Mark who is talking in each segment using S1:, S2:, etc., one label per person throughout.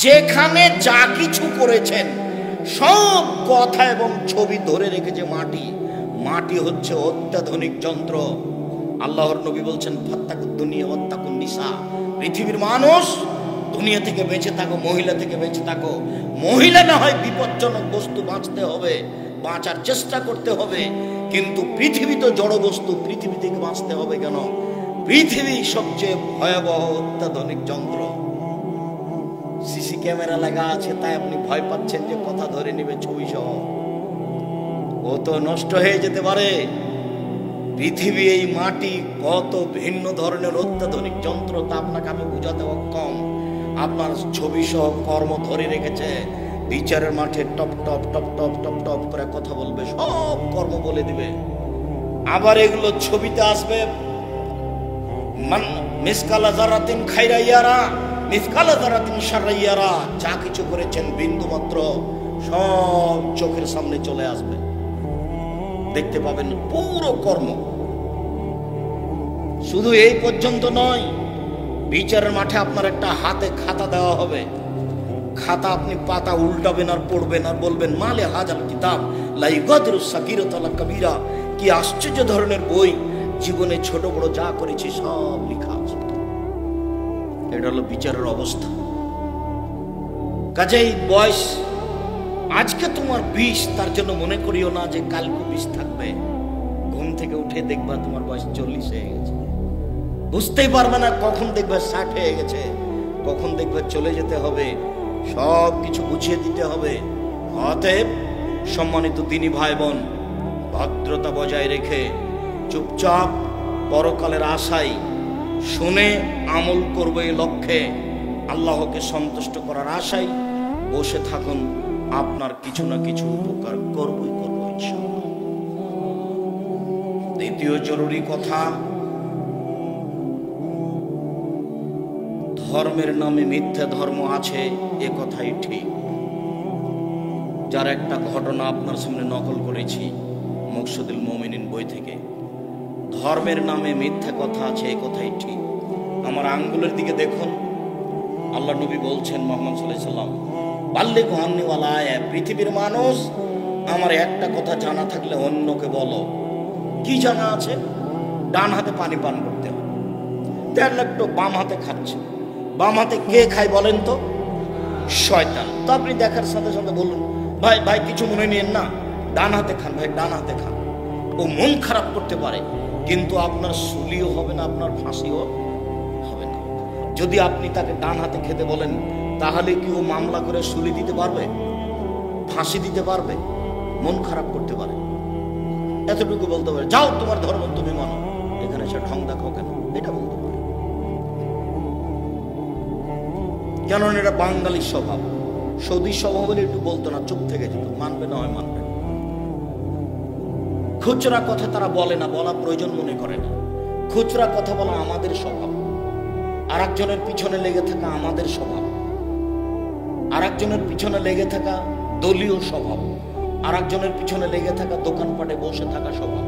S1: যেখানে যা কিছু করেছেন সব কথা এবং ছবি ধরে রেখেছে মাটি। মাটি হচ্ছে অত্যাধুনিক যন্ত্র। আল্লাহর নবী বলছেন ফাত্তাকুদ দুনিয়া ওয়াত্তাকুন নিসা, পৃথিবীর মানুষ দুনিয়া থেকে বেঁচে থাকো, মহিলা থেকে বেঁচে থাকো। মহিলা না হয় বিপজ্জনক বস্তু, বাঁচতে হবে, বাঁচার চেষ্টা করতে হবে, কিন্তু পৃথিবী তো জড় বস্তু, পৃথিবী থেকে বাঁচতে হবে কেন? পৃথিবী সবচেয়ে ভয়াবহ অত্যাধুনিক যন্ত্র। সিসি ক্যামেরা লাগা আছে, তাই আপনি ভয় পাচ্ছেন যে কথা ধরে নেবে ছবি সহ। ও তো নষ্ট হয়ে যেতে পারে। পৃথিবী, এই মাটি কত ভিন্ন ধরনের অত্যাধুনিক যন্ত্র তা আপনাকে আমি বুঝাতে অক্ষম। আপনার ছবি সহ কর্ম ধরে রেখেছে। বিচারের মাঠে top top top top top top করে কথা বলবে, সব কর্ম বলে দিবে। আবার এগুলো ছবিতে আসবে, মিসকালা যারাতিন খাইরা ইয়ারা মিসকালা যারাতিন শাররা ইয়ারা। যা কিছু করেছেন বিন্দু মাত্র সব চোখের সামনে চলে আসবে, দেখতে পাবেন পুরো কর্ম। শুধু এই পর্যন্ত নয়, বিচারের মাঠে আপনার একটা হাতে খাতা দেওয়া হবে। খাতা আপনি পাতা উল্টাবেন আর পড়বেন আর বলবেন মালে হাজাল কিতাব লা ইগাদিরু সাগীরাতান ওয়ালা কাবীরা। কি আশ্চর্য ধরনের বই, জীবনে ছোট বড় যা করেছি সব লেখা আছে। এটা হলো বিচারের অবস্থা। কাজেই বয়স আজকে তোমার 20, তার জন্য মনে করিও না যে কালকে 20 থাকবে। ঘুম থেকে উঠে দেখবা তোমার বয়স 40 হয়ে গেছে। বুঝতেই পারবে না কখন দেখবে 60 হয়ে গেছে, কখন দেখবে চলে যেতে হবে। সব কিছু বুঝিয়ে দিতে হবে। অতএব সম্মানিত দিনী ভাই বোন, ভদ্রতা বজায় রেখে চুপচাপ পরকালের আশায় শুনে আমল করবে এই লক্ষ্যে, আল্লাহকে সন্তুষ্ট করার আশায় বসে থাকুন। আপনার কিছু না কিছু উপকার করবই করব ইনশাআল্লাহ। দ্বিতীয় জরুরি কথা, ধর্মের নামে মিথ্যা ধর্ম আছে, এ কথাই ঠিক। যার একটা ঘটনা আপনার সামনে নকল করেছি মকসুদুল মুমিনিন বই থেকে। ধর্মের নামে মিথ্যা কথা আছে, এ কথাই ঠিক। আমার আঙ্গুলের দিকে দেখুন, আল্লাহ নবী বলছেন মুহাম্মদ সাল্লাল্লাহু আলাইহি সাল্লাম বাল্লিগু আন্নী ওয়ালা আয়া। পৃথিবীর মানুষ, আমার একটা কথা জানা থাকলে অন্যকে বলো। কি জানা আছে? ডান হাতে পানি পান করতে হবে। তেল একটু বাম হাতে খাচ্ছে। বাম হাতে কে খায় বলেন তো? শয়তান। তো আপনি দেখার সাথে সাথে বলুন ভাই ভাই কিছু মনে নিয়েন না, ডান হাতে খান ভাই, ডান হাতে খান। ও মন খারাপ করতে পারে, কিন্তু আপনার সুলিও হবে না, আপনার ফাঁসিও হবে না। যদি আপনি তাকে ডান হাতে খেতে বলেন, তাহলে কি ও মামলা করে সুলি দিতে পারবে, ফাঁসি দিতে পারবে? মন খারাপ করতে পারে। এতটুকু বলতে পারে যাও তোমার ধর্ম তুমি মানো, এখানে সে ঢং দেখাও কেন, এটা বলতে পারে। কেননা এটা বাঙালির স্বভাব। সৌদি স্বভাব বলে একটু বলতো না, চুপ থেকে যেত, মানবে না হয় মানবে। খুচরা কথা তারা বলে না, বলা প্রয়োজন মনে করে না। খুচরা কথা বলা আমাদের স্বভাব। আর একজনের পিছনে লেগে থাকা আমাদের স্বভাব। আর একজনের পিছনে লেগে থাকা দলীয় স্বভাব। আর একজনের পিছনে লেগে থাকা দোকানপাটে বসে থাকা স্বভাব।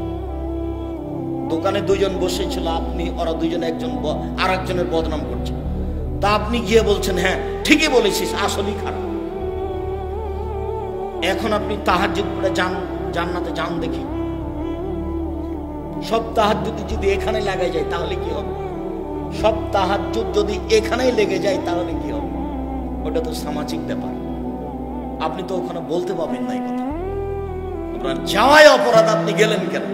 S1: দোকানে দুজন বসেছিল, আপনি ওরা দুজনে একজন আর একজনের বদনাম করছে, তা আপনি গিয়ে বলছেন হ্যাঁ ঠিকই বলেছিস, আসলেই খারাপ। এখন আপনি তাহাজ্জুদ পড়ে জান্নাতে যান দেখি। সব তাহাজ্জুদ যদি এখানে লাগাই যায় তাহলে কি হবে? সব তাহাজ্জুদ যদি এখানেই লেগে যায় তাহলে কি হবে? ওটা তো সামাজিক ব্যাপার। আপনি তো ওখানে বলতে পারবেন না এই কথা। আপনার যাওয়াই অপরাধ, আপনি গেলেন কেন?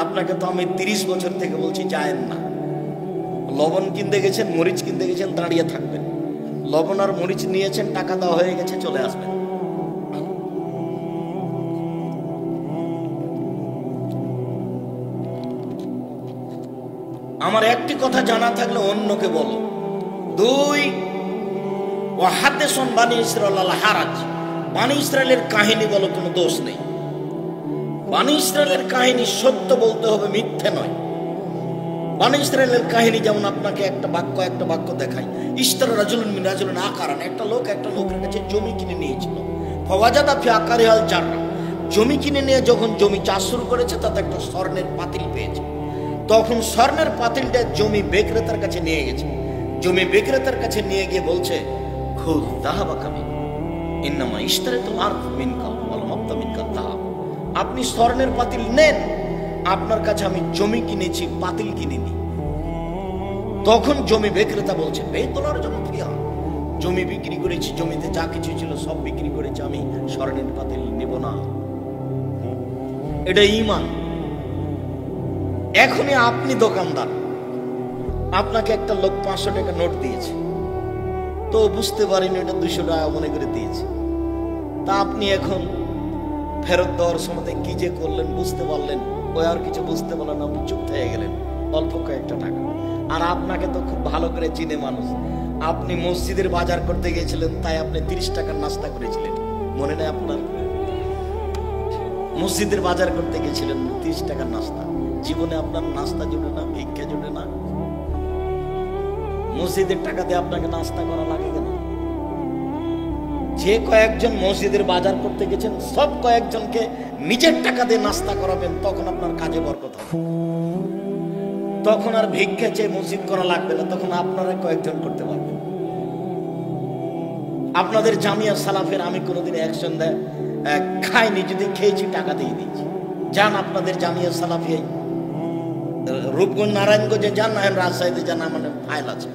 S1: আপনাকে তো আমি 30 বছর থেকে বলছি যায়েন না। লবণ কিনতে গেছেন, মরিচ কিনতে গেছেন, দাঁড়িয়ে থাকবেন। লবণ আর মরিচ নিয়েছেন, টাকা দেওয়া হয়ে গেছে, চলে আসবেন। আমার একটি কথা জানা থাকলে অন্যকে বলো। 2, ওয়াহাদিসুন বানি ইসরাঈল আল হারাজ। বানি ইসরাইলের কাহিনী বলো, কোনো দোষ নেই। বানি ইসরাইলের কাহিনী সত্য বলতে হবে, মিথ্যে নয়। বানি ইসরাইলের কাহিনী যেমন আপনাকে একটা বাক্য দেখায়। ইশতারা রাজুলুন মিন রাজুলিন আকারান। একটা লোকের কাছে জমি কিনে নিয়েছিল। ফাওয়াজাদা ফি আকারিহাল জাররা। জমি কিনে নিয়ে যখন জমি চাষ শুরু করেছে, তাতে একটা স্বর্ণের পাতিল পেয়েছে। তখন স্বর্ণের পাতিলটা জমি বিক্রেতার কাছে নিয়ে গেছে। জমি বিক্রেতার কাছে নিয়ে গিয়ে বলছে খুদ যাহাবাকা মিন ইন্নামা ইশতারাতুল আরদ মিনকা ওয়াল মাবদা মিনকা যাহাব। আপনি স্বর্ণের পাতিল নেন, আপনার কাছে আমি জমি কিনেছি, পাতিল কিনিনি। তখন জমি বিক্রেতা বলছে বেতলার জমি ফিয়া, জমি বিক্রি করেছি, জমিতে যা কিছু ছিল সব বিক্রি করেছি, আমি স্বর্ণের পাতিল নেব না। এটা ঈমান। এখনই আপনি দোকানদার, আপনাকে একটা লোক 500 টাকা নোট দিয়েছে, তো বুঝতে পারেনি এটা 200 টাকা মনে করে দিয়েছে। তা আপনি এখন ফেরত দেওয়ার সময় কি যে করলেন বুঝতে পারলেন, ওই আর কিছু বুঝতে পারলেন, আপনি চুপ থেকে গেলেন, অল্প কয়েকটা টাকা। আর আপনাকে তো খুব ভালো করে চিনে মানুষ, আপনি মসজিদের বাজার করতে গিয়েছিলেন, তাই আপনি 30 টাকার নাস্তা করেছিলেন, মনে নেই আপনার? মসজিদের বাজার করতে গিয়েছিলেন, 30 টাকার নাস্তা। জীবনে আপনার নাস্তা জুটে না, ভিক্ষা জুটে না, মসজিদের টাকা দিয়ে আপনাকে নাস্তা করা লাগে কেন? যে কয়েকজন মসজিদের বাজার করতে গেছেন সব কয়েকজনকে নিজের টাকা দিয়ে নাস্তা করাবেন, তখন আপনার কাজে বরকত হবে। তখন আর ভিক্ষা চেয়ে মসজিদ করা লাগবে না, তখন আপনারা কয়েকজন করতে পারবেন। আপনাদের জামিয়া সালাফের আমি কোনোদিন অ্যাকশন খাইনি, যদি খেয়েছি টাকা দিয়ে দিয়েছি। যান আপনাদের জামিয়া সালাফি রূপগঞ্জ নারায়ণগঞ্জে যান, না রাজশাহীতে যান, আমার ফাইল আছে।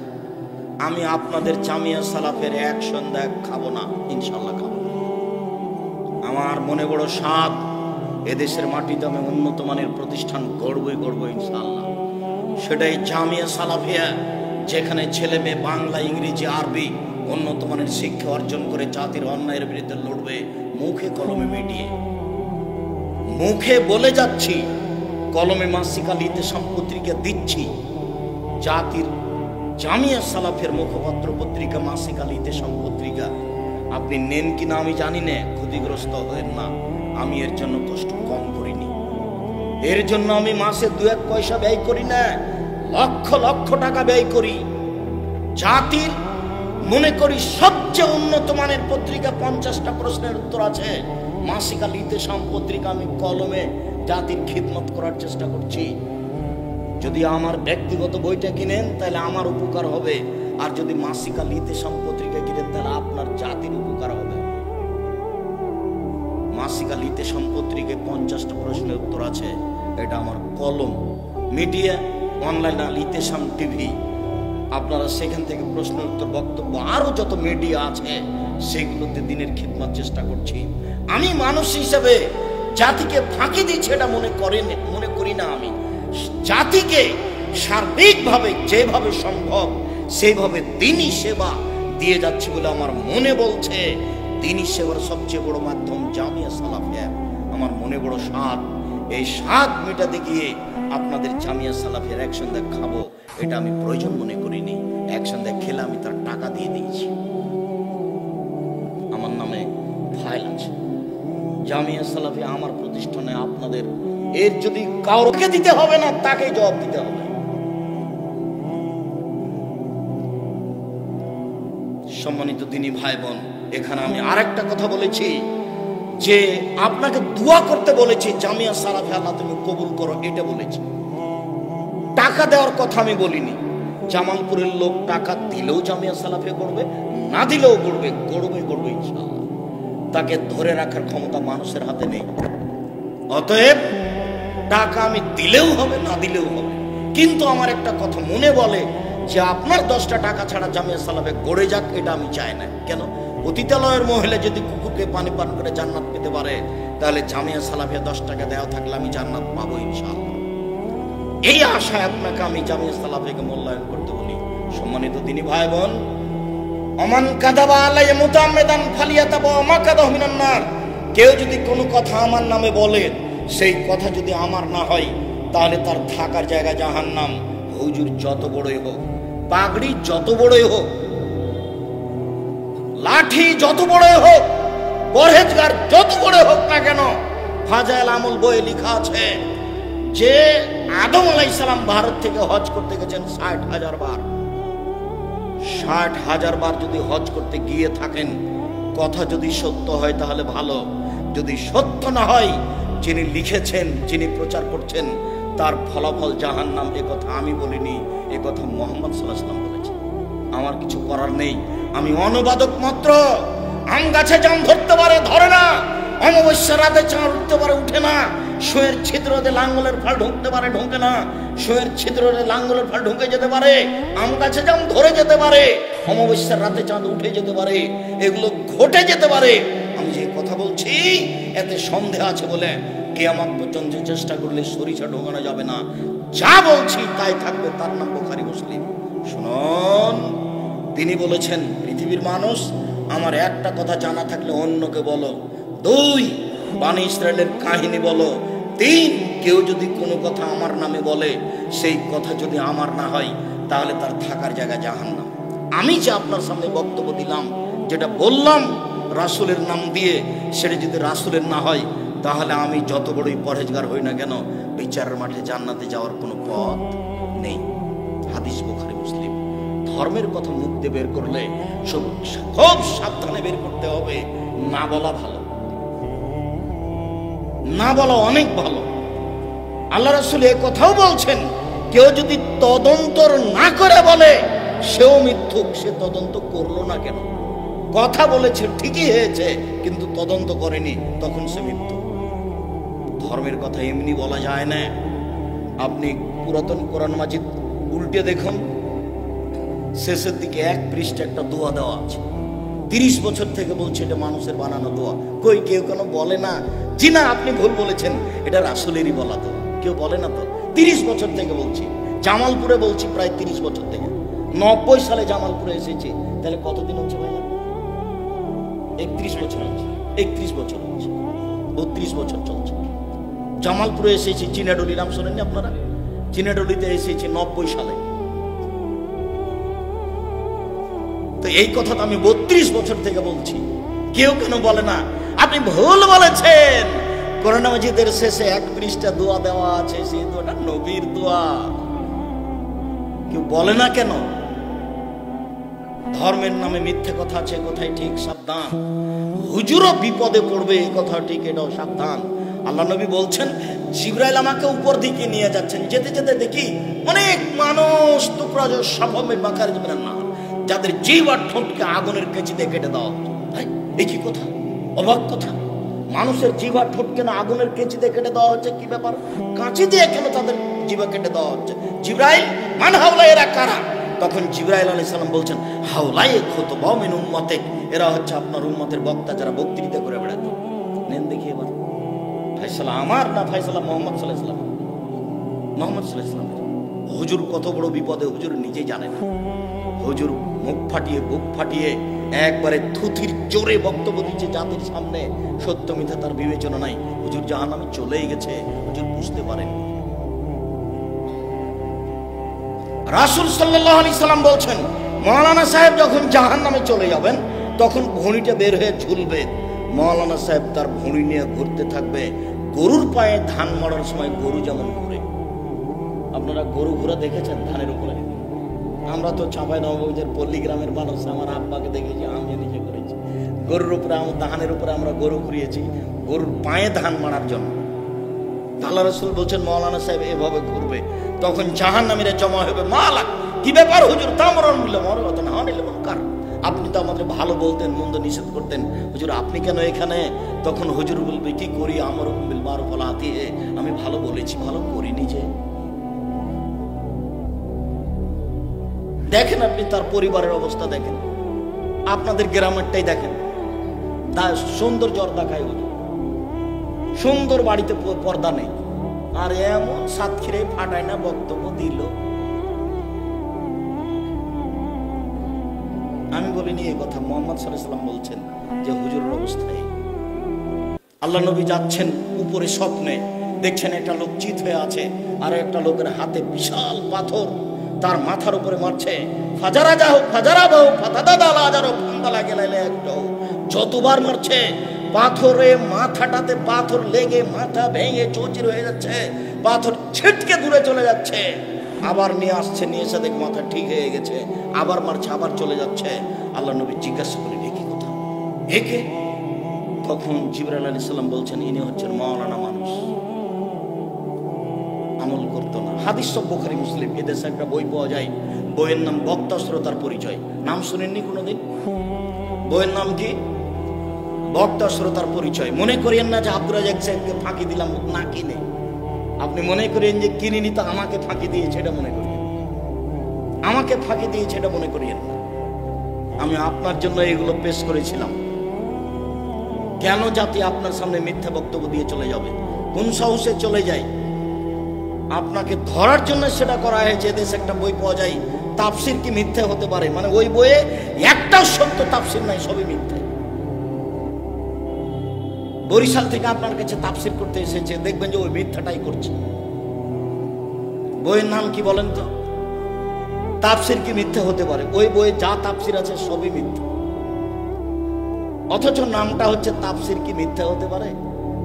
S1: আমি আপনাদের জামিয়া সালাফের অ্যাকশন খাবো না, ইনশাল্লাহ খাবো। আমার মনে বড় সাধ, এদেশের মাটিতে আমি উন্নত মানের প্রতিষ্ঠান গড়বই গড়বো ইনশাল্লাহ। সেটাই জামিয়া সালাফিয়া, যেখানে ছেলে মেয়ে বাংলা, ইংরেজি, আরবি উন্নত মানের শিক্ষা অর্জন করে জাতির অন্যায়ের বিরুদ্ধে লড়বে, মুখে কলমে মিডিয়ে। মুখে বলে যাচ্ছি, কলমে মাসিকা লিতে পত্রিকা দিচ্ছি। জাতির জামিয়া সালাফের মুখপত্র পত্রিকা মাসিকা লিতে পত্রিকা আপনি নেন কিনা আমি জানি না, ক্ষতিগ্রস্ত হবেন না। আমি এর জন্য কষ্ট কম করিনি, এর জন্য আমি মাসে 2-1 পয়সা ব্যয় করি না, লক্ষ লক্ষ টাকা ব্যয় করি। জাতির মনে করি সবচেয়ে উন্নত মানের পত্রিকা, 50টা প্রশ্নের উত্তর আছে মাসিকা লিতে পত্রিকা। আমি কলমে জাতির খিদমত করার চেষ্টা করছি। যদি আমার ব্যক্তিগত বইটা কিনেন তাহলে আমার উপকার হবে, আর যদি মাসিকা লিতে পত্রিকা কিনেন তাহলে আপনার জাতির উপকার হবে। মাসিকা লিতে পত্রিকায় 50টা প্রশ্নের উত্তর আছে, এটা আমার কলম। মিডিয়া অনলাইন লিতেশাম টিভি, আপনারা সেখান থেকে প্রশ্ন উত্তর, বক্তব্য, আরো যত মিডিয়া আছে সেগুলোতে দিনের খিদমত চেষ্টা করছি। আমি মানুষ হিসেবে জাতিকে ফাঁকি দিচ্ছি এটা মনে করি না। আমি জাতিকে সার্বিকভাবে যেভাবে সম্ভব সেইভাবে দিনী সেবা দিয়ে যাচ্ছি বলে আমার মনে বলছে। দিনী সেবার সবচেয়ে বড় মাধ্যম জামিয়া সালাফিয়া। আমার মনে বড় স্বাদ, এই স্বাদ মেটাতে গিয়ে আপনাদের জামিয়া সালাফিয়ার অ্যাকশন খাবো এটা আমি প্রয়োজন মনে করিনি। অ্যাকশন খেলে আমি তার টাকা দিয়ে দিয়েছি, আমার নামে ফাইল আছে। জামিয়া সালাফিয়া আমার প্রতিষ্ঠানে আপনাদের, এর যদি কাউকে দিতে হবে না তাকেই জবাব দিতে হবে। সম্মানিত দিনী ভাই বোন, এখানে আমি আরেকটা কথা বলেছি যে আপনাকে দোয়া করতে বলেছি, জামিয়া সালাফিয়া আল্লাহ তুমি কবুল করো, এটা বলেছি। টাকা দেওয়ার কথা আমি বলিনি। জামালপুরের লোক টাকা দিলেও জামিয়া সালাফিয়া করবে, না দিলেও করবে, করবে ইনশাআল্লাহ। তাকে ধরে রাখার ক্ষমতা মানুষের হাতে নেই। অতএব টাকা আমি দিলেও হবে, না দিলেও হবে। কিন্তু আমার একটা কথা মনে বলে যে আপনার 10টা টাকা ছাড়া জামিয়া সালাফিয়া গড়ে যাক, এটা আমি চাই না। কেন? অতীতালয়ের মহিলা যদি কুকুরকে পানি পান করে জান্নাত পেতে পারে, তাহলে জামিয়া সালাফিয়া 10 টাকা দেওয়া থাকলে আমি জান্নাত পাবো ইনশাআল্লাহ। এই আশায় আপনাকে আমি জামিয়া সালাফিয়াকে মূল্যায়ন করতে বলি। সম্মানিত দিনী ভাই বোন, অমান কাযাবা আলাইয়া মুতাআম্মিদান ফালিয়াতাবাওয়া মাকাদাহু মিনান নার। কেউ যদি কোনো কথা আমার নামে বলে, সেই কথা যদি আমার না হয়, তাহলে তার থাকার জায়গা জাহান্নাম। হুজুর যত বড়ই হোক, পাগড়ি যত বড়ই হোক, লাঠি যত বড়ই হোক, পরহেজগার যত বড় হোক না কেন, ফাজাইল আমল বইয়ে লেখা আছে যে আদম আলাইহিস সালাম ভারত থেকে হজ করতে গেছেন 60,000 বার। 60,000 বার যদি হজ করতে গিয়ে থাকেন, কথা যদি সত্য হয় তাহলে ভালো, যদি সত্য না হয়, যিনি লিখেছেন, যিনি প্রচার করছেন, তার ফলাফল জাহান্নাম। এ কথা আমি বলিনি, এ কথা মুহাম্মদ সাল্লাল্লাহু আলাইহি ওয়াসাল্লাম বলেছেন। আমার কিছু করার নেই, আমি অনুবাদক মাত্র। আম গাছে জাম ধরতে পারে, ধরে না। অমাবস্যা রাতে চাঁদ উঠতে পারে, উঠে না। শোয়ের ছিদ্রতে লাঙ্গলের ফাল ঢুকতে পারে, ঢোকে না। শোয়ের ছিদ্রতে লাঙ্গলের ফাল ঢুকে যেতে পারে, আম গাছে জাম ধরে যেতে পারে, অমাবস্যার রাতে চাঁদ উঠে যেতে পারে, এগুলো ঘটে যেতে পারে। আমি যে কথা বলছি এতে সন্দেহ আছে বলে কিয়ামত পর্যন্ত চেষ্টা করলে সরিষা ঢোকানো যাবে না। যা বলছি তাই থাকবে, তার নাম বুখারী মুসলিম। শুনুন, তিনি বলেছেন, পৃথিবীর মানুষ, আমার একটা কথা জানা থাকলে অন্যকে বলো। 2, বনী ইসরায়েলের কাহিনী বলো। 3, কেউ যদি কোনো কথা আমার নামে বলে, সেই কথা যদি আমার না হয়, তাহলে তার থাকার জায়গা জাহান্নাম। আমি যে আপনার সামনে বক্তব্য দিলাম, যেটা বললাম রাসূলের নাম দিয়ে, সেটা যদি রাসূলের না হয়, তাহলে আমি যত বড়ই পরহেজগার হই না কেন, বিচারের মাঠে জান্নাতে যাওয়ার কোনো পথ নেই। হাদিস বুখারী মুসলিম। ধর্মের কথা মুখ দিয়ে বের করলে খুব সাবধানে বের করতে হবে। না বলা ভালো, না বলা অনেক ভালো। আল্লাহ রাসূল এ কথাও বলছেন, কেউ যদি তদন্ত না করে বলে, সেও মিথ্যুক। সে তদন্ত করলো না কেন? কথা বলেছে ঠিকই হয়েছে, কিন্তু তদন্ত করেনি, তখন সে মিথ্যুক। ধর্মের কথা এমনি বলা যায় না। আপনি পুরাতন কোরআন মাজিদ উল্টে দেখুন, শেষের দিকে 1 পৃষ্ঠা একটা দোয়া দেওয়া আছে। 30 বছর থেকে বলছে এটা মানুষের বানানো দোয়া। কই কেউ কেন বলে না, জি না আপনি ভুল বলেছেন, এটা রাসূলেরই বলা দোয়া। কেউ বলে না তো। 30 বছর থেকে বলছি, জামালপুরে বলছি প্রায় 30 বছর থেকে। 90 সালে জামালপুরে এসেছি, তাহলে কতদিন হচ্ছে ভাই? 31 বছর হচ্ছে। 31 বছর হচ্ছে, 32 বছর চলছে। জামালপুরে এসেছি, চিনাডলি নাম শোনেননি আপনারা? চিনাডলিতে এসেছি 90 সালে। তো এই কথা তো আমি 32 বছর থেকে বলছি। কেউ কেন বলে না আপনি ভুল বলেছেন? কোরআন মাজিদের শেষে 1 পৃষ্ঠা দোয়া দেওয়া আছে, সেই দোয়াটা নবীর দোয়া। কেউ বলে না কেন? ধর্মের নামে মিথ্যে কথা আছে, কোথায় ঠিক, সাবধান। হুজুরও বিপদে পড়বে, এই কথা ঠিক, এটাও সাবধান। আল্লাহ নবী বলছেন, জিবরাইল আমাকে উপর দিকে নিয়ে যাচ্ছেন, যেতে যেতে দেখি অনেক মানুষ টুকরা সাফমের বাকার জীবনের না, যাদের জিভ আর ঠোঁটকে আগুনের কেঁচিতে কেটে দেওয়া হতো। ভাই এই কি কথা, অবাক কথা। মানুষের জিভ আর ঠোঁটকে না আগুনের কেঁচিতে কেটে দেওয়া হচ্ছে, কি ব্যাপার? কাঁচি দিয়ে কেন তাদের জিভা কেটে দেওয়া হচ্ছে? জিবরাইল, মান হাওলা, এরা কারা? তখন জিবরাইল আলাইহিস সালাম বলছেন, হাওলাই খুতবা মিন উম্মতে, এরা হচ্ছে আপনার উম্মতের বক্তা, যারা বক্তৃতা করে বেড়াতো। নেন দেখি এবার ফায়সালা আমার না ফায়সালা মুহাম্মদ সাল্লাল্লাহু আলাইহি ওয়াসাল্লাম, মুহাম্মদ সাল্লাল্লাহু আলাইহি ওয়াসাল্লাম। হুজুর কত বড় বিপদে, হুজুর নিজেই জানে না। হুজুর মুখ ফাটিয়ে বুক ফাটিয়ে একবারে থুথির জোরে বক্তব্য দিচ্ছে জাতির সামনে। সত্য মিথ্যা তার বিবেচনা নাই। হুজুর জাহান্নামে চলেই গেছে, হুজুর বুঝতে পারেন। রাসূল সাল্লাল্লাহু আলাইহি সাল্লাম বলছেন, মাওলানা সাহেব যখন জাহান্নামে চলে যাবেন, তখন ভুঁড়িটা বের হয়ে ঝুলবে। মাওলানা সাহেব তার ভুঁড়ি নিয়ে ঘুরতে থাকবে। গরুর পায়ে ধান মারার সময় গরু যেমন ঘুরে। আপনারা গরু ঘোরা দেখেছেন ধানের উপরে? আমরা তো চাঁপাইনবাবগঞ্জের পল্লী গ্রামের মানুষ, আমার আব্বাকে দেখেছি, আমি নিজে করেছি। গরুর উপরে, ধানের উপরে আমরা গরু ঘুরিয়েছি, গরুর পায়ে ধান মারার জন্য। আল্লাহ রাসূল বলছেন, মাওলানা সাহেব এভাবে ঘুরবে, তখন জাহান্নামীরা জমা হবে। মালাক, কি ব্যাপার হুজুর? তামরন বললে মরে কথা না নিলে মুনকার। আপনি তো আমাদের ভালো বলতেন, মন্দ নিষেধ করতেন, হুজুর আপনি কেন এখানে? তখন হুজুর বলবে, কি করি, আমার বিল মারুফ ওয়াল আতি, আমি ভালো বলেছি, ভালো করিনি যে। দেখেন আপনি তার পরিবারের অবস্থা দেখেন, আপনাদের গ্রামেরটাই দেখেন। তার সৌন্দর্য দেখায়, সুন্দর বাড়িতে পর্দা নেই, আর এমন সাতক্ষীরায় ফাটায় না বক্তব্য দিল। আমি বলিনি এই কথা, মুহাম্মদ সাল্লাল্লাহু আলাইহি ওয়াসাল্লাম বলছেন যে হুজুরের অবস্থায়। আল্লাহ নবী যাচ্ছেন উপরে, স্বপ্নে দেখছেন একটা লোক চিত হয়ে আছে, আর একটা লোকের হাতে বিশাল পাথর, তার মাথার উপরে মারছে। ফাজারা যাও, ফাজারা বাও, ফাতাদা লাজারো, ফান্দালা গেলাইলে একটাও, যতবার মারছে পাথরে মাথাটাতে পাথর লেগে মাথা ভেঙে চৌচির হয়ে যাচ্ছে, পাথর ছিটকে দূরে চলে যাচ্ছে। আবার নিয়ে আসছে, নিয়ে এসে দেখ মাথা ঠিক হয়ে গেছে, আবার মারছে, আবার চলে যাচ্ছে। আল্লাহ নবী জিজ্ঞাসা করেন, একে কথা, একে? তখন জিবরাইল আলাইহিস সালাম বলছেন, ইনি হচ্ছেন মাওলানা মানুষ, আমল করতো না। হাদিস সব বুখারী মুসলিম। এদেশে একটা বই পাওয়া যায়, বইয়ের নাম বক্তা শ্রোতার পরিচয়। নাম শুনেননি কোনোদিন? বইয়ের নাম কি? বক্তা শ্রোতার পরিচয়। মনে করিয়েন না যে আব্দুর রাজ্জাক সাহেবকে ফাঁকি দিলাম না কিনে। আপনি মনে করেন যে কিনিনি তো আমাকে ফাঁকি দিয়েছে, এটা মনে করিয়েন। আমাকে ফাঁকি দিয়েছে এটা মনে করিয়েন না। আমি আপনার জন্য এগুলো পেশ করেছিলাম। কেন জাতি আপনার সামনে মিথ্যা বক্তব্য দিয়ে চলে যাবে? কোন সাহসে চলে যায়? আপনাকে ধরার জন্য সেটা করা হয়েছে। দেশে একটা বই পাওয়া যায়, তাফসির কি মিথ্যা হতে পারে, মানে ওই বইয়ে একটাও সত্য তাফসির নাই, সবই মিথ্যা। বরিশাল থেকে আপনার কাছে তাফসির করতে এসেছে, দেখবেন যে ওই মিথ্যাটাই করছে। বইয়ের নাম কি বলেন তো? তাফসির কি মিথ্যা হতে পারে? ওই বইয়ে যা তাফসির আছে সবই মিথ্যা, অথচ নামটা হচ্ছে তাফসির কি মিথ্যা হতে পারে?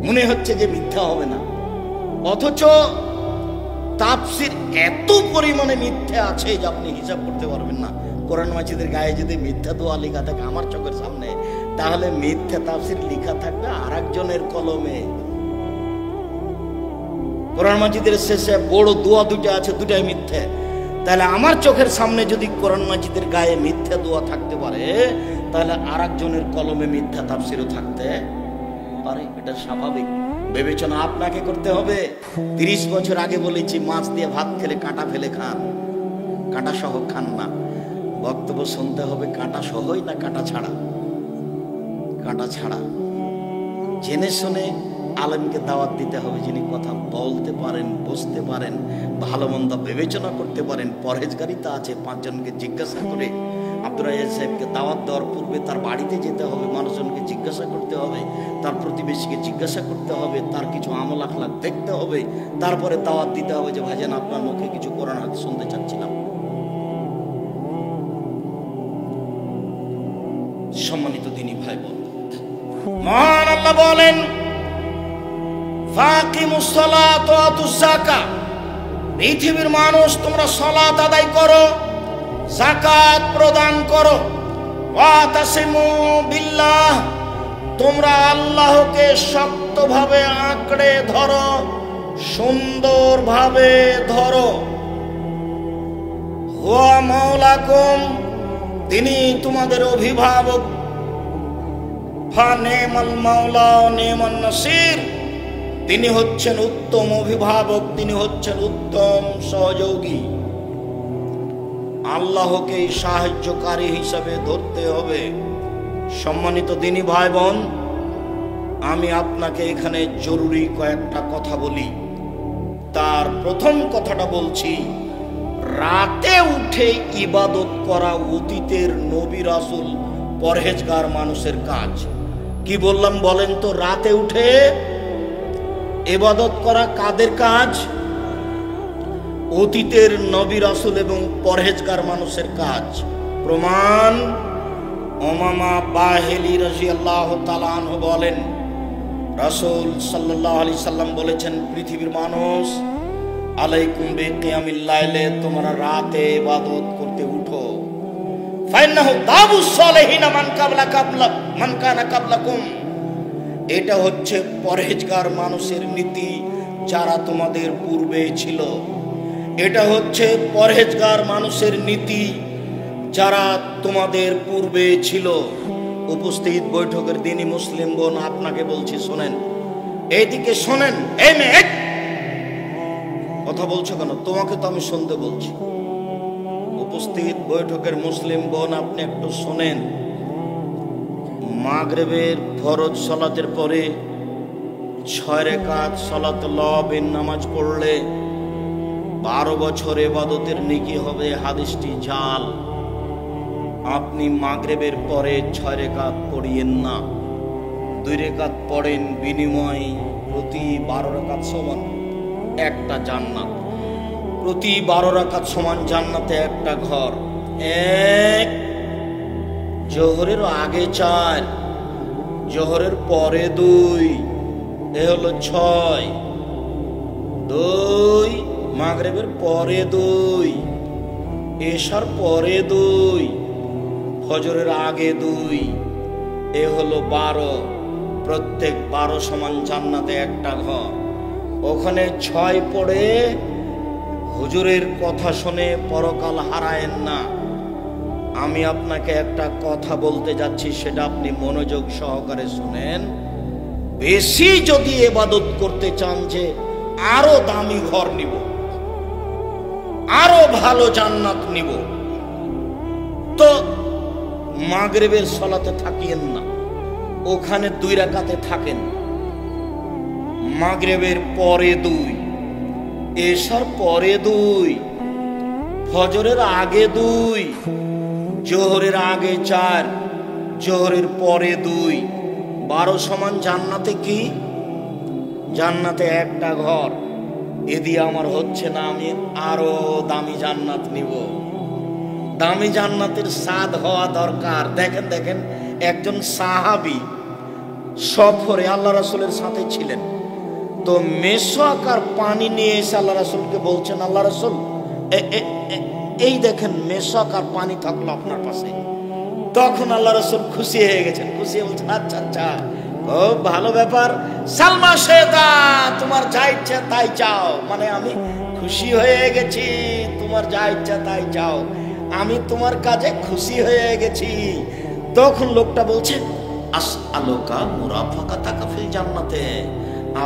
S1: মনে হচ্ছে যে মিথ্যা হবে না, অথচ তাফসির এত পরিমাণে মিথ্যা আছে যে আপনি হিসাব করতে পারবেন না। কোরআন মাজিদের গায়ে যদি মিথ্যা দোয়া লেখা থাকে আমার চোখের সামনে, তাহলে মিথ্যা তাফসির লেখা থাকবে আরেকজনের কলমে। কোরআন মাজিদের শেষে বড় দোয়া দুটো আছে, দুটাই মিথ্যা। তাহলে আমার চোখের সামনে যদি কোরআন মাজিদের গায়ে মিথ্যা দোয়া থাকতে পারে, তাহলে আরেকজনের কলমে মিথ্যা তাফসিরও থাকতে পারে। এটা স্বাভাবিক বিবেচনা আপনাকে করতে হবে। 30 বছর আগে বলেছি, মাছ দিয়ে ভাত খেলে কাঁটা ফেলে খান, কাঁটা সহ খান না। বক্তব্য শুনতে হবে কাঁটা সহই না কাঁটা ছাড়া? কাঁটা ছাড়া। জেনে শুনে আলেমকে দাওয়াত দিতে হবে, যিনি কথা বলতে পারেন, বুঝতে পারেন, ভালো মন্দ বিবেচনা করতে পারেন, পরহেজগারিতা আছে। 5 জনকে জিজ্ঞাসা করে আব্দুর রাজ্জাক সাহেবকে দাওয়াত দেওয়ার পূর্বে তার বাড়িতে যেতে হবে, মানুষজনকে জিজ্ঞাসা করতে হবে, তার প্রতিবেশীকে জিজ্ঞাসা করতে হবে, তার কিছু আমল আখলাক দেখতে হবে, তারপরে দাওয়াত দিতে হবে যে ভাইজান আপনার মুখে কিছু কোরআন হাদিস শুনতে চাচ্ছিলাম। সম্মানিত দিনী ভাই বোন, মহান আল্লাহ বলেন ফাকিমুস সালাত ওয়া আতুজ যাকাত, পৃথিবীর মানুষ তোমরা সালাত আদায় করো, যাকাত প্রদান করো, ওয়া তাসিমু বিল্লাহ, তোমরা আল্লাহকে শক্তভাবে আঁকড়ে ধরো, সুন্দরভাবে ধরো। হুয়া মাওলাকুম, তিনি তোমাদের অভিভাবক। ফা নেমাল মাওলা ওয়া নেমান নাসির, তিনি হচ্ছেন উত্তম অভিভাবক, তিনি হচ্ছেন উত্তম সহযোগী। আল্লাহকে সাহায্যকারী হিসাবে ধরতে হবে। সম্মানিত দিনী ভাই বোন, আমি আপনাকে এখানে জরুরি কয়েকটা কথা বলি। তার প্রথম কথাটা বলছি, রাতে উঠে ইবাদত করা অতীতের নবী রাসূল পরহেজগার মানুষের কাজ। কি বললাম বলেন তো? রাতে উঠে ইবাদত করা কাদের কাজ? অতীতের নবী রাসূল এবং পরহেজগার মানুষের কাজ। প্রমাণ, উমামা বাহিলি রাদিয়াল্লাহু তাআলা আনহু বলেন, রাসূল সাল্লাল্লাহু আলাইহি সাল্লাম বলেছেন, পৃথিবীর মানুষ, আলাইকুম বিকিয়ামিল লাইলে, তোমরা রাতে ইবাদত করতে উঠো। ফাইন্নাহু দাবুস সালিহিনা মান কানা কাবলাকুম, এটা হচ্ছে পরহেজগার মানুষের নীতি যারা তোমাদের পূর্বে ছিল। এটা হচ্ছে পরহেজগার মানুষের নীতি যারা তোমাদের পূর্বে ছিল। উপস্থিত বৈঠকের দিনই মুসলিম বোন, আপনাকে বলছি শোনেন, এইদিকে শোনেন। এই মেয়ে কথা বলছো কেন? তোমাকে তো আমি শুনতে বলছি। উপস্থিত বৈঠকের মুসলিম বোন, আপনি একটু শোনেন। মাগরিবের ফরজ সালাতের পরে 6 রাকাত সালাতুল লাবিন নামাজ পড়লে 12 বছর ইবাদতের নেকি হবে। হাদিসটি জাল। আপনি মাগরিবের পরে 6 রাকাত পড়িয়েন না, 2 রাকাত পড়েন, বিনিময় প্রতি 12 রাকাত সমান একটা জান্নাত। প্রতি 12 রাকাত সমান জান্নাতে একটা ঘর। এক, জোহরের আগে 4, জোহরের পরে 2, এ হলো 6। 2, মাগরিবের পরে 2, এশার পরে 2, ফজরের আগে 2, এ হলো 12। প্রত্যেক 12 সমান জান্নাতে একটা ঘর। ওখানে 6 পড়ে হুজুরের কথা শুনে পরকাল হারায়েন না। আমি আপনাকে একটা কথা বলতে যাচ্ছি, সেটা আপনি মনোযোগ সহকারে শুনেন। বেশি যদি ইবাদত করতে চান যে আরো দামি ঘর নিব, আরো ভালো জান্নাত নিব, তো মাগরিবের সালাতে থাকিয়েন না, ওখানে 2 রাকাতে থাকেন। মাগরিবের পরে 2, এশার পরে 2, ফজরের আগে 2, জোহরের আগে 4, জোহরের পরে 2। 12 সমান জান্নাতে কি? জান্নাতে একটা ঘর। এ দিয়ে আমার হচ্ছে না, আমি আরো দামি জান্নাত নিব। দামি জান্নাতের স্বাদ হওয়া দরকার। দেখেন একজন সাহাবী সফরে আল্লাহ রাসূলের সাথে ছিলেন, তো মেশক আর পানি নিয়ে এসে আল্লাহ রাসূলকে বলছেন, আল্লাহ রাসূল এই দেখেন মেশক আর পানি থাকলো আপনার পাশে। তখন আল্লাহ রাসূল খুশি হয়ে গেছেন, খুশি হয়ে বলছেন, আচ্ছা আচ্ছা, খুব ভালো ব্যাপার, সালমা শেদা, তোমার যা ইচ্ছা তাই চাও। মানে আমি খুশি হয়ে গেছি, তোমার যা ইচ্ছা তাই চাও, আমি তোমার কাজে খুশি হয়ে গেছি। তখন লোকটা বলছে, আসআলুকা মুরাফাকাতাকা ফিল জান্নাতে,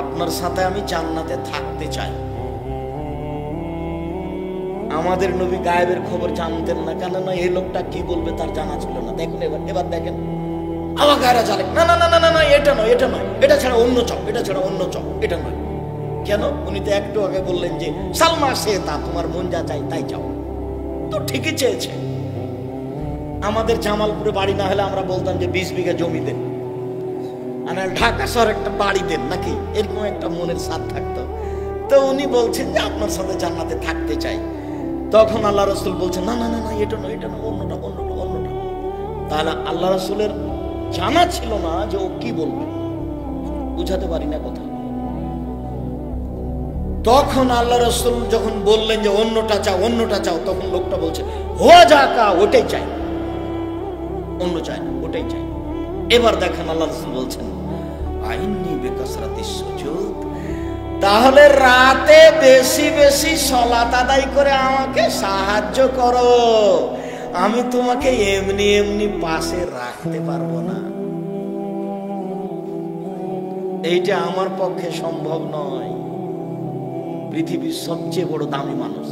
S1: আপনার সাথে আমি জান্নাতে থাকতে চাই। আমাদের নবী গায়েবের খবর জানতেন না, কেননা এই লোকটা কি বলবে তার জানা ছিল না। দেখুন এবার দেখেন, আমার গায়েরা চালে, না না না না না, এটা নয়, এটা নয়, এটা ছাড়া অন্য চক, এটা ছাড়া অন্য চক, এটা নয়। কেন? উনি তো একটু আগে বললেন যে সালমা শেতা, তোমার মন যা চাই তাই চাও। তো ঠিকই চেয়েছে। আমাদের জামালপুরে বাড়ি না হলে আমরা বলতাম যে 20 বিঘা জমি দেন, আর ঢাকা শহর একটা বাড়ি দেন, নাকি এরকম একটা মনের সাথ থাকতো। তো উনি বলছেন যে আপনার সাথে জান্নাতে থাকতে চাই। তখন আল্লাহ রাসূল বলছেন, না না না না, এটা নয়, এটা নয়, অন্যটা অন্যটা অন্যটা। তাহলে আল্লাহ রাসূলের জানা ছিল না যে ও কি বলবে, বুঝাতে পারি না কথা। তখন আল্লাহ রাসূল যখন বললেন যে অন্যটা চাও, অন্যটা চাও, তখন লোকটা বলছে, হোয়া যাকা, ওটাই চাই, অন্য চাই না, ওটাই চাই। এবার দেখেন আল্লাহ রাসূল বলছেন, আইন্নী বিকাসরাতিস সুজুদ, তাহলে রাতে বেশি বেশি সালাত আদায় করে আমাকে সাহায্য করো, আমি তোমাকে এমনি এমনি পাশে রাখতে পারবো না, এইটা আমার পক্ষে সম্ভব নয়। পৃথিবীর সবচেয়ে বড় দামি মানুষ,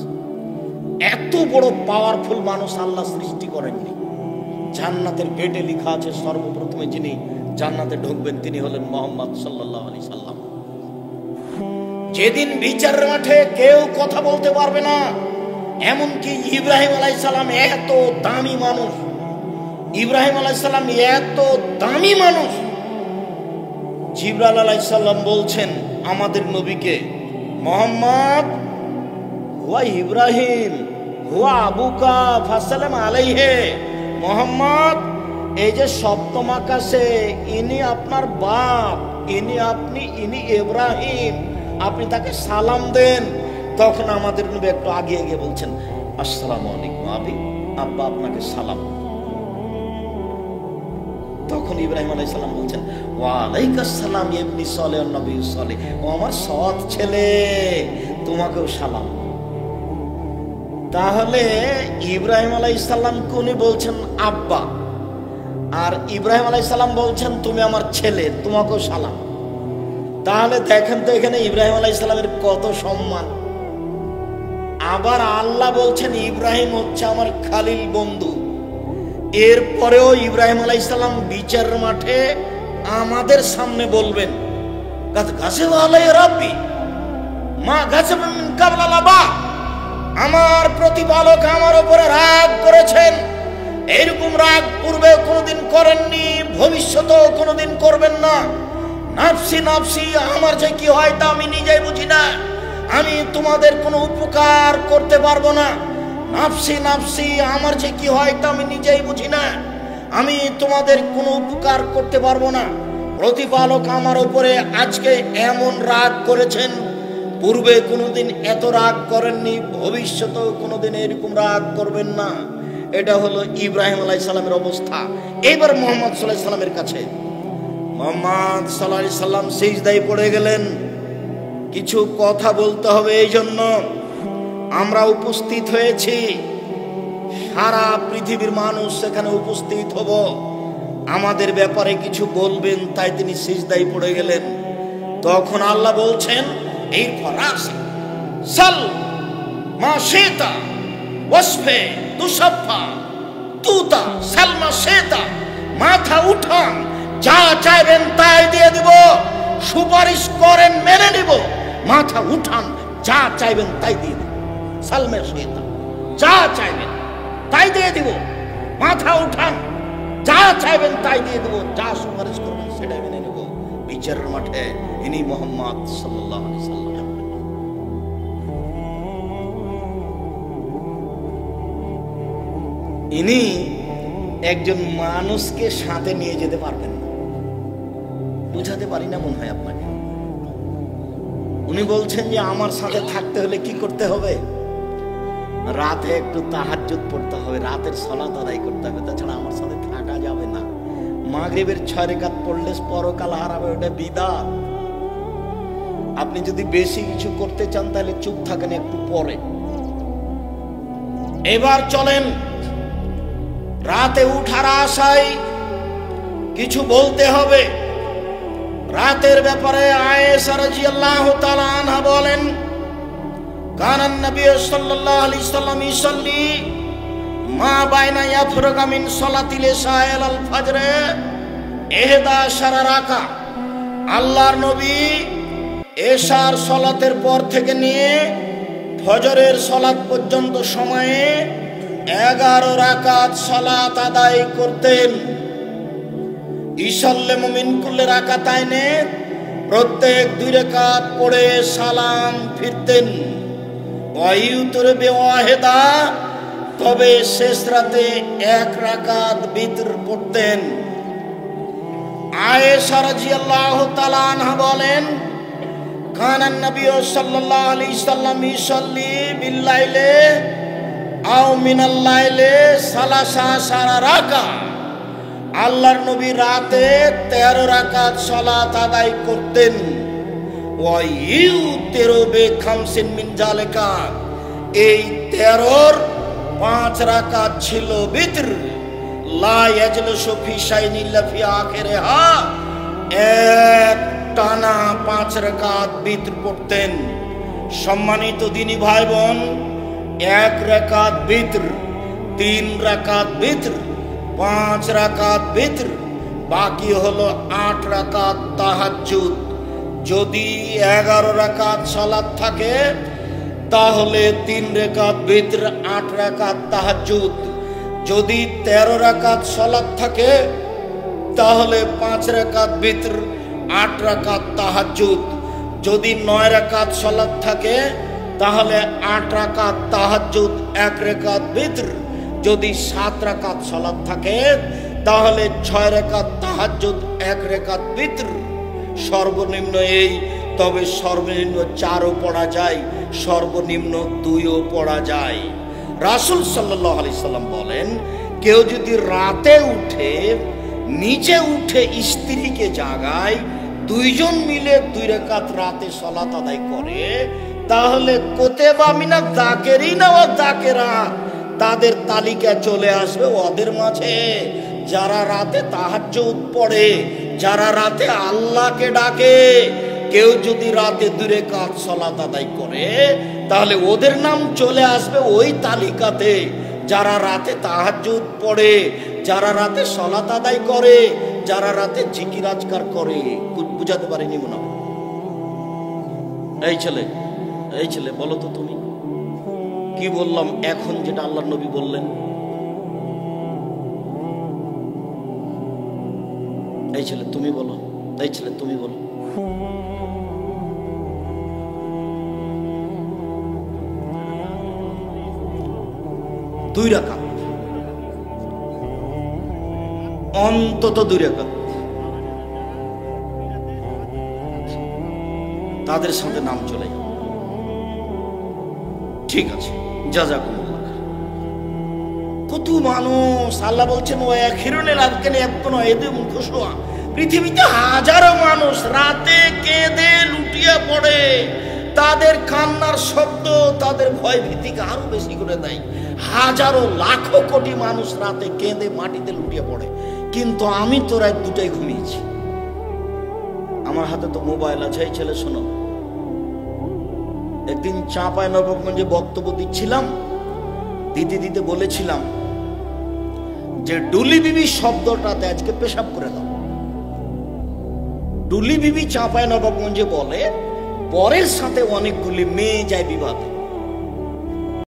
S1: এত বড় পাওয়ারফুল মানুষ আল্লাহ সৃষ্টি করেননি। জান্নাতের গেটে লেখা আছে সর্বপ্রথমে যিনি জান্নাতে ঢুকবেন তিনি হলেন মুহাম্মদ সাল্লাল্লাহু আলাইহি সাল্লাম। যেদিন বিচারের মাঠে কেউ কথা বলতে পারবে না, এমনকি ইব্রাহিম আলাইহিস সালাম এত দামি মানুষ, ইব্রাহিম আলাইহিস সালাম এত দামি মানুষ, জিবরাইল আলাইহিস সালাম বলছেন আমাদের নবীকে, মুহাম্মদ হুয়া ইব্রাহিম হুয়া আবুকা ফাসালাম আলাইহি, মুহাম্মদ এই যে সপ্তম আকাশে ইনি আপনার বাপ, ইনি ইব্রাহিম, আপনি তাকে সালাম দেন। তখন আমাদের নবী একটু আগে গিয়ে বলছেন, আসসালামু আলাইকুম আবি, আব্বা আপনাকে সালাম। তখন ইব্রাহিম আলাইহিস সালাম বলছেন, ওয়া আলাইকাস সালাম ইবনি সালেহ নবী সালেহ, ও আমার সৎ ছেলে, তোমাকেও সালাম। তাহলে ইব্রাহিম আলাইহিস সালামকে উনি বলছেন আব্বা, আর ইব্রাহিম আলাইহিস সালাম বলছেন তুমি আমার ছেলে, তোমাকেও সালাম। তাহলে দেখেন তো এখানে ইব্রাহিম আলাইহিস সালামের কত সম্মান। আবার আল্লাহ বলছেন ইব্রাহিম হচ্ছে আমার খালিল বন্ধু। এরপরেও ইব্রাহিম আলাইহিস সালাম বিচারের মাঠে আমাদের সামনে বলবেন, আমার প্রতিপালক আমার উপরে রাগ করেছেন, এইরকম রাগ পূর্বে কোনোদিন করেননি, ভবিষ্যতেও কোনোদিন করবেন না। নাফসি নাফসি, আমার যে কি হয় তা আমি নিজেই বুঝি না, আমি তোমাদের কোনো উপকার করতে পারবো না। নাফসি নাফসি, আমার যে কি হয় তা আমি নিজেই বুঝি না, আমি তোমাদের কোনো উপকার করতে পারবো না। প্রতিপালক আমার উপরে আজকে এমন রাগ করেছেন, পূর্বে কোনোদিন এত রাগ করেননি, ভবিষ্যতেও কোনোদিন এরকম রাগ করবেন না। এটা হলো ইব্রাহিম আলাইহিস সালামের অবস্থা। এবার মুহাম্মদ সাল্লাল্লাহু আলাইহি সাল্লামের কাছে, মুহাম্মদ সাল্লাল্লাহু আলাইহি সাল্লাম সিজদায় পড়ে গেলেন। কিছু কথা বলতে হবে, এই জন্য আমরা উপস্থিত হয়েছি, সারা পৃথিবীর মানুষ সেখানে উপস্থিত হব, আমাদের ব্যাপারে কিছু বলবেন, তাই তিনি সিজদায় পড়ে গেলেন। তখন আল্লাহ বলছেন, এই ফরাস সাল মা শেতা ওয়াসফে তুসাফা তুতা সালমা শেতা, মাথা উঠান, যা চাইবেন তাই দিয়ে দিব, সুপারিশ করেন মেনে নিব। মাথা উঠান, যা চাইবেন তাই দিয়ে দিব। সালমা শেতা, যা চাইবেন তাই দিয়ে দিব। মাথা উঠান, যা চাইবেন তাই দিয়ে দেব, যা সুপারিশ করবেন সেটাই মেনে নেব। বিচারের মাঠে ইনি মুহাম্মদ সাল্লাল্লাহু আলাইহি সাল্লাম। ইনি একজন মানুষকে সাথে নিয়ে যেতে পারবেন না, বুঝাতে পারি না মনে হয় আপনাকে। উনি বলছেন যে আমার সাথে থাকতে হলে কি করতে হবে? রাতে একটু তাহাজ্জুদ পড়তে হবে, রাতের সালাত আদায় করতে হবে, তাছাড়া আমার সাথে থাকা যাবে না। মাগরিবের 6 রাকাত পড়লে পরকাল হারাবে, ওটা বিদআত। আপনি যদি বেশি কিছু করতে চান তাহলে চুপ থাকেন একটু পরে। এবার চলেন, রাতে উঠার আশায় কিছু বলতে হবে। রাতের ব্যাপারে আয়েশা রাদিয়াল্লাহু তাআলা আনহা বলেন, কানান নবী সাল্লাল্লাহু আলাইহি সাল্লাম ইসাল্লি মা বাইনা ইয়াফরগা মিন সালাতিল ইশা ইলাল ফজর 11 রাকা। আল্লাহর নবী এশার সালাতের পর থেকে নিয়ে ফজরের সালাত পর্যন্ত সময়ে 11 রাকাত সালাত আদায় করতেন। ইসাল্লামু মিন কুল্লি রাকাতাইনে, প্রত্যেক 2 রাকাত পড়ে সালাম ফিরতেন। ওয়াইউতরে বিওয়াহিদা, তবে শেষ রাতে 1 রাকাত বিতর পড়তেন। আয়েশা রাদিয়াল্লাহু তাআলা আনহা বলেন, কানান নবী সাল্লাল্লাহু আলাইহি সাল্লাম ইসাল্লি বিল লাইলে আও মিনাল লাইলে 13 রাকা। আল্লাহর নবী রাতে 13 রাকাত সালাত আদায় করতেন। ওয়াইউতিরু বিখামসিন মিন জালিকা, এই 13-র 5 রাকাত ছিল বিতর। লা ইয়াজলিসু ফি শাইইন ইল্লা ফি আখিরিহা, এক টানা 5 রাকাত বিতর পড়তেন। সম্মানিত দিনী ভাই বোন, 1 রাকাত বিতর, 3 রাকাত বিতর, 5 রাকাত বিতর, বাকি হলো 8 রাকাত তাহাজ্জুদ। যদি 11 রাকাত সালাত থাকে তাহলে 3 রাকাত বিতর, 8 রাকাত তাহাজ্জুদ। যদি 13 রাকাত সালাত থাকে তাহলে 5 রাকাত বিতর, 8 রাকাত তাহাজ্জুদ। যদি 9 রাকাত সালাত থাকে তাহলে 8 রাকাত তাহাজ্জুদ, 1 রাকাত বিতর। যদি 7 রাকাত সালাত থাকে তাহলে 6 রাকাত তাহাজ্জুদ, 1 রাকাত বিতর। সর্বনিম্ন এই, তবে সর্বনিম্ন 4ও পড়া যায়, সর্বনিম্ন 2ও পড়া যায়। রাসূল সাল্লাল্লাহু আলাইহি সাল্লাম বলেন, কেউ যদি রাতে উঠে নিচে উঠে স্ত্রীকে জাগায়, 2 জন মিলে 2 রাকাত রাতে সালাত আদায় করে, তাহলে কুতিবা মিনাজ যাকিরিনা ওয়া যাকিরাত, তাদের তালিকা চলে আসবে ওদের মাঝে যারা রাতে তাহাজ্জুদ পড়ে, যারা রাতে আল্লাহকে ডাকে। কেউ যদি রাতে 2 রাকাত সালাত আদায় করে তাহলে ওদের নাম চলে আসবে ওই তালিকাতে, যারা রাতে তাহাজ্জুদ পড়ে, যারা রাতে সালাত আদায় করে, যারা রাতে জিকির আজকার করে। বুঝাতে পারিনি মনে হয়? এই ছেলে বলো তো তুমি কি বললাম এখন, যেটা আল্লাহর নবী বললেন? এই ছেলে তুমি বলো, এই ছেলে তুমি বলো। দুই রাকাত, অন্তত 2 রাকাত তাদের সাথে নাম চলে যাবে। ঠিক আছে, জাযাকুমুল্লাহ। কত মানুষ, আল্লাহ বলছেন ও আখিরুল আযকানি ইয়াবকুনা ইয়াদুম খুশুআ, পৃথিবীতে হাজারো মানুষ রাতে কেঁদে লুটিয়ে পড়ে, তাদের কান্নার শব্দ তাদের ভয় ভীতিকে আরো বেশি করে দেয়। হাজারো লাখো কোটি মানুষ রাতে কেঁদে মাটিতে লুটিয়ে পড়ে, কিন্তু আমি তো রাত 2টায় ঘুমিয়েছি। আমার হাতে তো মোবাইল আছে। এই ছেলে শোনো, একদিন চাঁপাইনবাবগঞ্জে বক্তব্য দিচ্ছিলাম, দিতে দিতে বলেছিলাম যে ডুলি বিবি শব্দটাতে আজকে পেশাব করে দাও। ডুলি বিবি চাঁপাইনবাবগঞ্জে বলে পরের সাথে অনেকগুলি মেয়ে যায় বিবাদে।